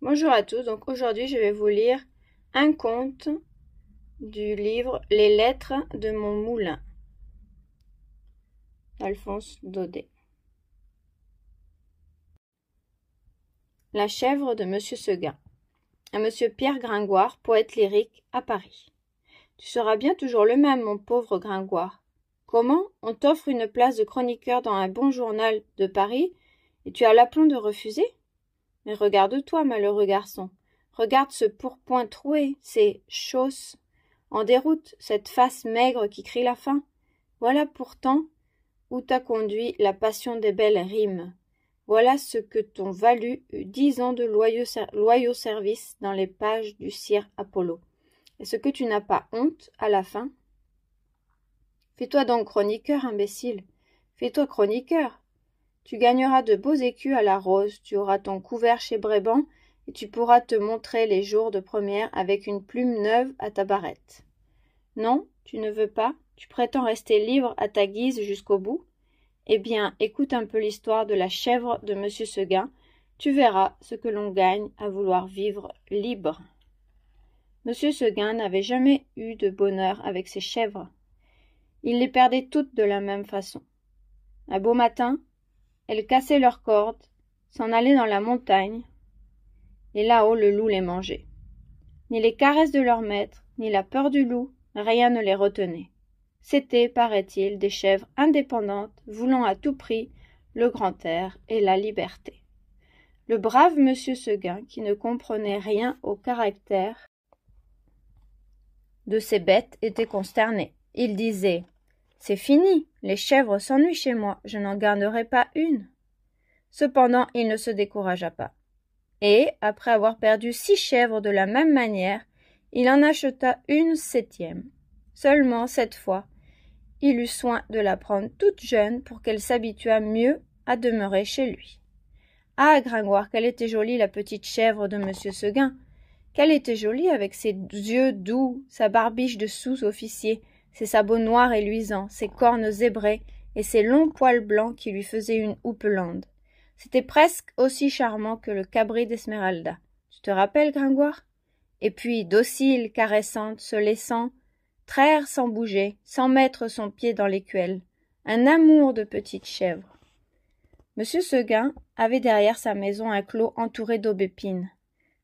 Bonjour à tous, donc aujourd'hui je vais vous lire un conte du livre Les lettres de mon moulin d'Alphonse Daudet. La chèvre de Monsieur Seguin. À Monsieur Pierre Gringoire, poète lyrique à Paris. Tu seras bien toujours le même, mon pauvre Gringoire. Comment? On t'offre une place de chroniqueur dans un bon journal de Paris et tu as l'aplomb de refuser? Mais regarde-toi, malheureux garçon. Regarde ce pourpoint troué, ces chausses en déroute, cette face maigre qui crie la faim. Voilà pourtant où t'a conduit la passion des belles rimes. Voilà ce que t'ont valu 10 ans de loyaux services dans les pages du sire Apollo. Est-ce que tu n'as pas honte à la fin? Fais-toi donc chroniqueur, imbécile. Fais-toi chroniqueur. Tu gagneras de beaux écus à la rose, tu auras ton couvert chez Bréban, et tu pourras te montrer les jours de première avec une plume neuve à ta barrette. Non, tu ne veux pas, tu prétends rester libre à ta guise jusqu'au bout? Eh bien, écoute un peu l'histoire de la chèvre de Monsieur Seguin, tu verras ce que l'on gagne à vouloir vivre libre. Monsieur Seguin n'avait jamais eu de bonheur avec ses chèvres. Il les perdait toutes de la même façon. Un beau matin, elles cassaient leurs cordes, s'en allaient dans la montagne, et là-haut le loup les mangeait. Ni les caresses de leur maître, ni la peur du loup, rien ne les retenait. C'étaient, paraît-il, des chèvres indépendantes, voulant à tout prix le grand air et la liberté. Le brave Monsieur Seguin, qui ne comprenait rien au caractère de ces bêtes, était consterné. Il disait: « C'est fini, les chèvres s'ennuient chez moi, je n'en garderai pas une. » Cependant, il ne se découragea pas. Et, après avoir perdu 6 chèvres de la même manière, il en acheta une 7e. Seulement, cette fois, il eut soin de la prendre toute jeune pour qu'elle s'habituât mieux à demeurer chez lui. Ah, Gringoire, qu'elle était jolie, la petite chèvre de Monsieur Seguin! Qu'elle était jolie avec ses yeux doux, sa barbiche de sous-officier, ses sabots noirs et luisants, ses cornes zébrées et ses longs poils blancs qui lui faisaient une houppelande. C'était presque aussi charmant que le cabri d'Esmeralda. Tu te rappelles, Gringoire? Et puis, docile, caressante, se laissant traire sans bouger, sans mettre son pied dans l'écuelle. Un amour de petite chèvre. Monsieur Seguin avait derrière sa maison un clos entouré d'aubépines.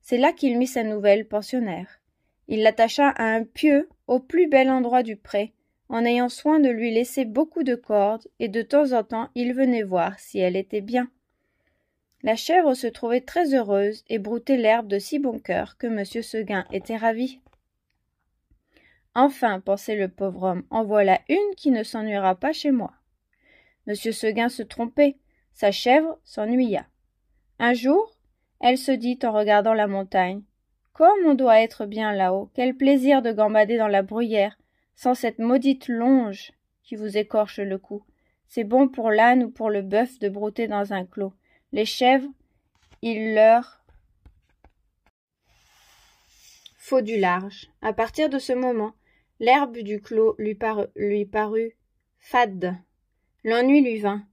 C'est là qu'il mit sa nouvelle pensionnaire. Il l'attacha à un pieu au plus bel endroit du pré, en ayant soin de lui laisser beaucoup de cordes, et de temps en temps il venait voir si elle était bien. La chèvre se trouvait très heureuse et broutait l'herbe de si bon cœur que Monsieur Seguin était ravi. Enfin, pensait le pauvre homme, en voilà une qui ne s'ennuiera pas chez moi. Monsieur Seguin se trompait, sa chèvre s'ennuya. Un jour, elle se dit en regardant la montagne: « Comme on doit être bien là-haut, quel plaisir de gambader dans la bruyère, sans cette maudite longe qui vous écorche le cou. C'est bon pour l'âne ou pour le bœuf de brouter dans un clos. Les chèvres, il leur faut du large. » À partir de ce moment, l'herbe du clos lui parut fade. L'ennui lui vint.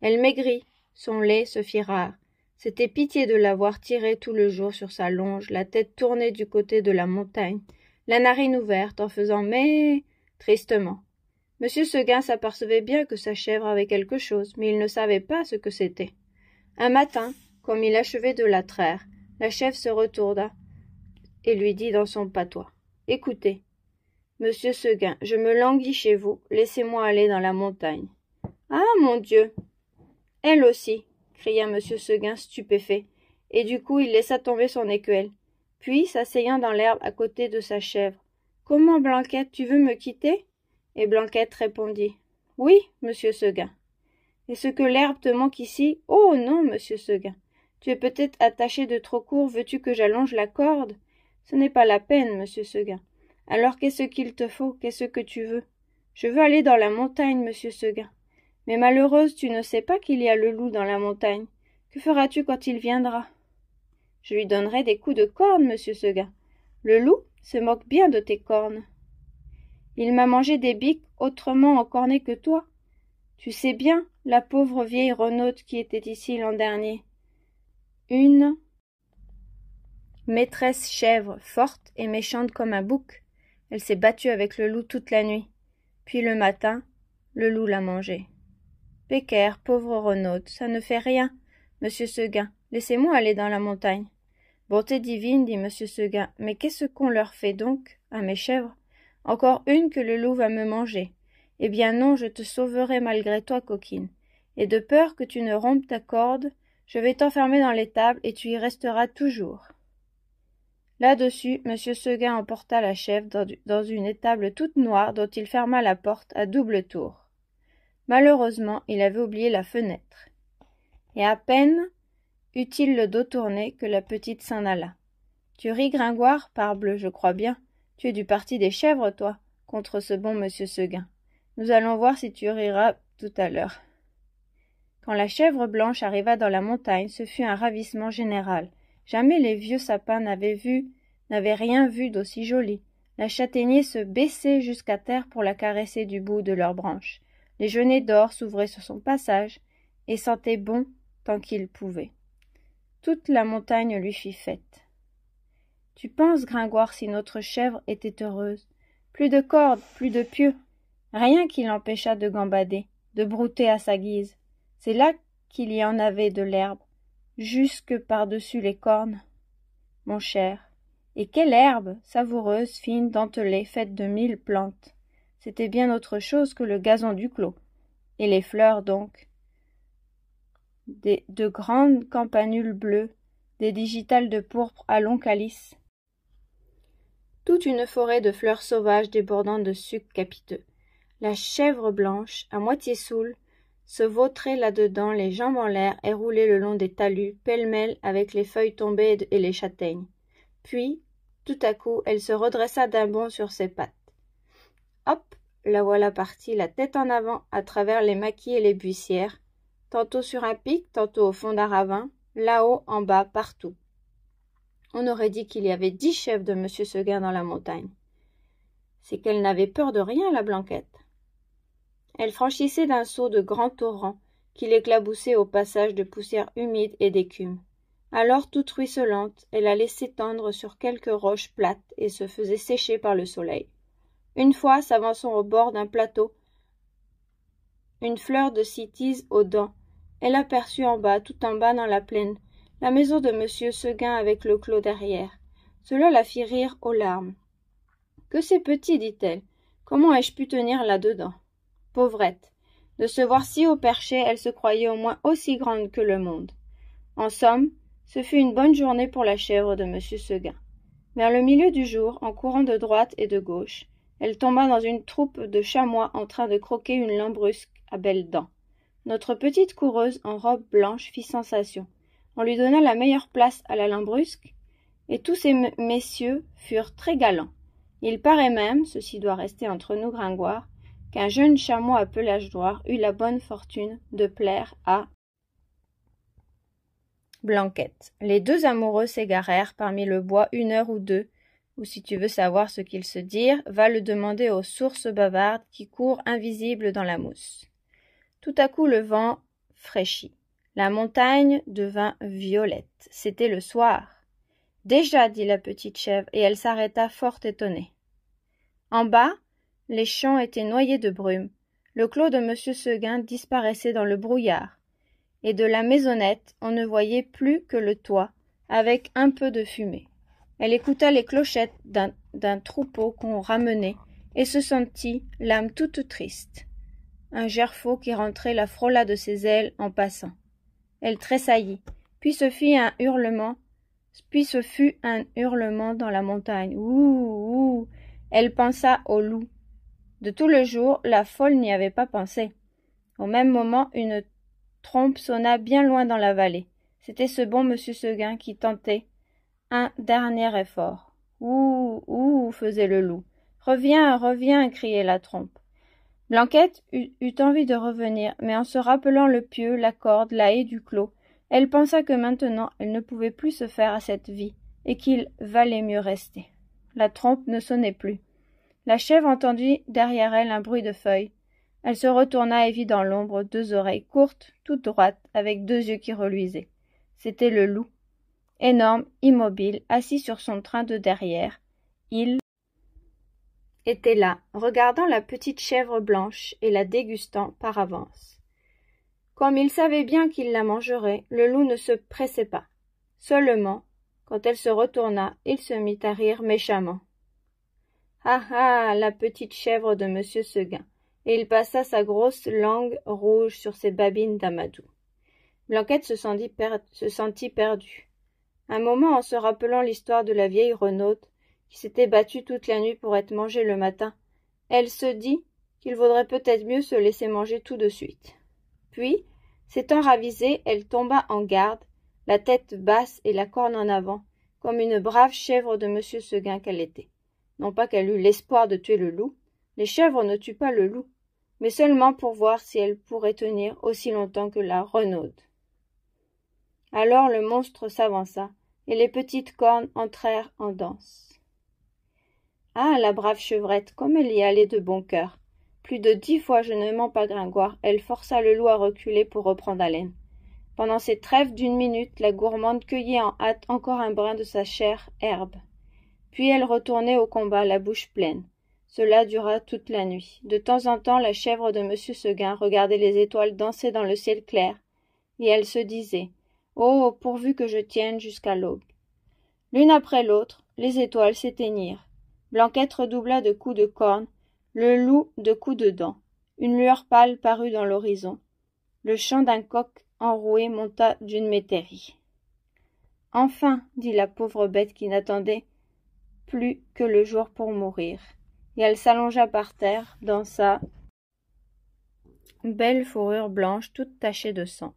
Elle maigrit, son lait se fit rare. C'était pitié de l'avoir tirée tout le jour sur sa longe, la tête tournée du côté de la montagne, la narine ouverte, en faisant mais tristement. Monsieur Seguin s'apercevait bien que sa chèvre avait quelque chose, mais il ne savait pas ce que c'était. Un matin, comme il achevait de la traire, la chèvre se retourna et lui dit dans son patois: « Écoutez, Monsieur Seguin, je me languis chez vous, laissez-moi aller dans la montagne. »« Ah, mon Dieu! Elle aussi !» cria Monsieur Seguin stupéfait, et du coup il laissa tomber son écuelle. Puis, s'asseyant dans l'herbe à côté de sa chèvre: « Comment, Blanquette, tu veux me quitter ?» Et Blanquette répondit: « Oui, Monsieur Seguin. »« Est-ce que l'herbe te manque ici ? » ?»« Oh non, Monsieur Seguin. Tu es peut-être attaché de trop court, veux-tu que j'allonge la corde ? » ?»« Ce n'est pas la peine, Monsieur Seguin. Alors qu'est-ce qu'il te faut ? Qu'est-ce que tu veux ? » ?»« Je veux aller dans la montagne, Monsieur Seguin. »« Mais malheureuse, tu ne sais pas qu'il y a le loup dans la montagne. Que feras-tu quand il viendra ? » ?»« Je lui donnerai des coups de corne, Monsieur Seguin. Le loup se moque bien de tes cornes. Il m'a mangé des biques autrement encornées que toi. Tu sais bien, la pauvre vieille Renaud qui était ici l'an dernier. Une maîtresse chèvre, forte et méchante comme un bouc. Elle s'est battue avec le loup toute la nuit. Puis le matin, le loup l'a mangée. Pécaire, pauvre Renaud, ça ne fait rien, monsieur Seguin. Laissez-moi aller dans la montagne. Bonté divine, dit monsieur Seguin, mais qu'est-ce qu'on leur fait donc, à mes chèvres? Encore une que le loup va me manger. Eh bien non, je te sauverai malgré toi, coquine. Et de peur que tu ne rompes ta corde, je vais t'enfermer dans l'étable et tu y resteras toujours. Là-dessus, monsieur Seguin emporta la chèvre dans une étable toute noire dont il ferma la porte à double tour. Malheureusement, il avait oublié la fenêtre. Et à peine eut-il le dos tourné que la petite s'en alla. Tu ris, Gringoire, parbleu, je crois bien. Tu es du parti des chèvres, toi, contre ce bon monsieur Seguin. Nous allons voir si tu riras tout à l'heure. Quand la chèvre blanche arriva dans la montagne, ce fut un ravissement général. Jamais les vieux sapins n'avaient rien vu d'aussi joli. La châtaignier se baissait jusqu'à terre pour la caresser du bout de leurs branches. Les genêts d'or s'ouvraient sur son passage et sentaient bon tant qu'ils pouvaient. Toute la montagne lui fit fête. Tu penses, Gringoire, si notre chèvre était heureuse? Plus de cordes, plus de pieux. Rien qui l'empêchât de gambader, de brouter à sa guise. C'est là qu'il y en avait de l'herbe, jusque par-dessus les cornes. Mon cher, et quelle herbe, savoureuse, fine, dentelée, faite de 1000 plantes. C'était bien autre chose que le gazon du clos. Et les fleurs, donc. De grandes campanules bleues, des digitales de pourpre à long calice. Toute une forêt de fleurs sauvages débordant de sucs capiteux. La chèvre blanche, à moitié saoule, se vautrait là-dedans, les jambes en l'air, et roulait le long des talus, pêle-mêle avec les feuilles tombées et les châtaignes. Puis, tout à coup, elle se redressa d'un bond sur ses pattes. Hop, la voilà partie, la tête en avant, à travers les maquis et les buissières, tantôt sur un pic, tantôt au fond d'un ravin, là-haut, en bas, partout. On aurait dit qu'il y avait 10 chèvres de monsieur Seguin dans la montagne. C'est qu'elle n'avait peur de rien, la Blanquette. Elle franchissait d'un saut de grands torrents qui l'éclaboussaient au passage de poussière humide et d'écume. Alors, toute ruisselante, elle allait s'étendre sur quelques roches plates et se faisait sécher par le soleil. Une fois, s'avançant au bord d'un plateau, une fleur de cytise aux dents, elle aperçut en bas, tout en bas dans la plaine, la maison de monsieur Seguin avec le clos derrière. Cela la fit rire aux larmes. « Que c'est petit, dit-elle. Comment ai-je pu tenir là-dedans ?» Pauvrette. De se voir si haut perché, elle se croyait au moins aussi grande que le monde. En somme, ce fut une bonne journée pour la chèvre de monsieur Seguin. Vers le milieu du jour, en courant de droite et de gauche, elle tomba dans une troupe de chamois en train de croquer une lambrusque à belles dents. Notre petite coureuse en robe blanche fit sensation. On lui donna la meilleure place à la lambrusque, et tous ces messieurs furent très galants. Il paraît même, ceci doit rester entre nous Gringoire, qu'un jeune chameau à pelage noir eut la bonne fortune de plaire à Blanquette. Les deux amoureux s'égarèrent parmi le bois 1 heure ou 2, ou si tu veux savoir ce qu'ils se dirent, va le demander aux sources bavardes qui courent invisibles dans la mousse. Tout à coup le vent fraîchit. La montagne devint violette. C'était le soir. « Déjà, dit la petite chèvre, et elle s'arrêta fort étonnée. En bas, les champs étaient noyés de brume. Le clos de monsieur Seguin disparaissait dans le brouillard. Et de la maisonnette, on ne voyait plus que le toit, avec un peu de fumée. Elle écouta les clochettes d'un troupeau qu'on ramenait, et se sentit l'âme toute triste. Un gerfaut qui rentrait la frôla de ses ailes en passant. Elle tressaillit, puis ce fut un hurlement dans la montagne. Ouh, ouh. Elle pensa au loup. De tout le jour, la folle n'y avait pas pensé. Au même moment, une trompe sonna bien loin dans la vallée. C'était ce bon monsieur Seguin qui tentait un dernier effort. Ouh, ouh, faisait le loup. Reviens, reviens, criait la trompe. Blanquette eut envie de revenir, mais en se rappelant le pieu, la corde, la haie du clos, elle pensa que maintenant elle ne pouvait plus se faire à cette vie, et qu'il valait mieux rester. La trompe ne sonnait plus. La chèvre entendit derrière elle un bruit de feuilles. Elle se retourna et vit dans l'ombre 2 oreilles courtes, toutes droites, avec 2 yeux qui reluisaient. C'était le loup. Énorme, immobile, assis sur son train de derrière, il était là, regardant la petite chèvre blanche et la dégustant par avance. Comme il savait bien qu'il la mangerait, le loup ne se pressait pas. Seulement, quand elle se retourna, il se mit à rire méchamment. Ah ah, la petite chèvre de monsieur Seguin, et il passa sa grosse langue rouge sur ses babines d'amadou. Blanquette se sentit perdue. Un moment, en se rappelant l'histoire de la vieille renaude, qui s'était battue toute la nuit pour être mangée le matin, elle se dit qu'il vaudrait peut-être mieux se laisser manger tout de suite. Puis, s'étant ravisée, elle tomba en garde, la tête basse et la corne en avant, comme une brave chèvre de monsieur Seguin qu'elle était. Non pas qu'elle eût l'espoir de tuer le loup, les chèvres ne tuent pas le loup, mais seulement pour voir si elles pourraient tenir aussi longtemps que la renaude. Alors le monstre s'avança, et les petites cornes entrèrent en danse. Ah, la brave chevrette, comme elle y allait de bon cœur. Plus de 10 fois, je ne mens pas Gringoire, elle força le loup à reculer pour reprendre haleine. Pendant ces trêves d'une minute, la gourmande cueillait en hâte encore un brin de sa chère herbe. Puis elle retournait au combat, la bouche pleine. Cela dura toute la nuit. De temps en temps, la chèvre de monsieur Seguin regardait les étoiles danser dans le ciel clair, et elle se disait « Oh, pourvu que je tienne jusqu'à l'aube !» L'une après l'autre, les étoiles s'éteignirent. Blanquette redoubla de coups de corne, le loup de coups de dents. Une lueur pâle parut dans l'horizon. Le chant d'un coq enroué monta d'une métairie. « Enfin, dit la pauvre bête qui n'attendait plus que le jour pour mourir, et elle s'allongea par terre dans sa belle fourrure blanche toute tachée de sang.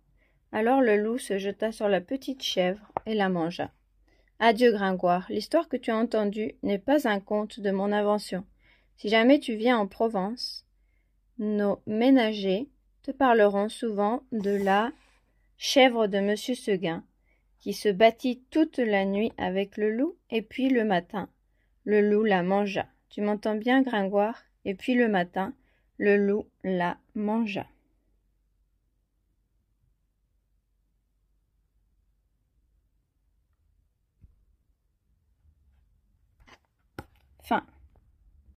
Alors le loup se jeta sur la petite chèvre et la mangea. Adieu Gringoire, l'histoire que tu as entendue n'est pas un conte de mon invention. Si jamais tu viens en Provence, nos ménagers te parleront souvent de la chèvre de monsieur Seguin, qui se battit toute la nuit avec le loup, et puis le matin, le loup la mangea. Tu m'entends bien, Gringoire? Et puis le matin, le loup la mangea. Fin.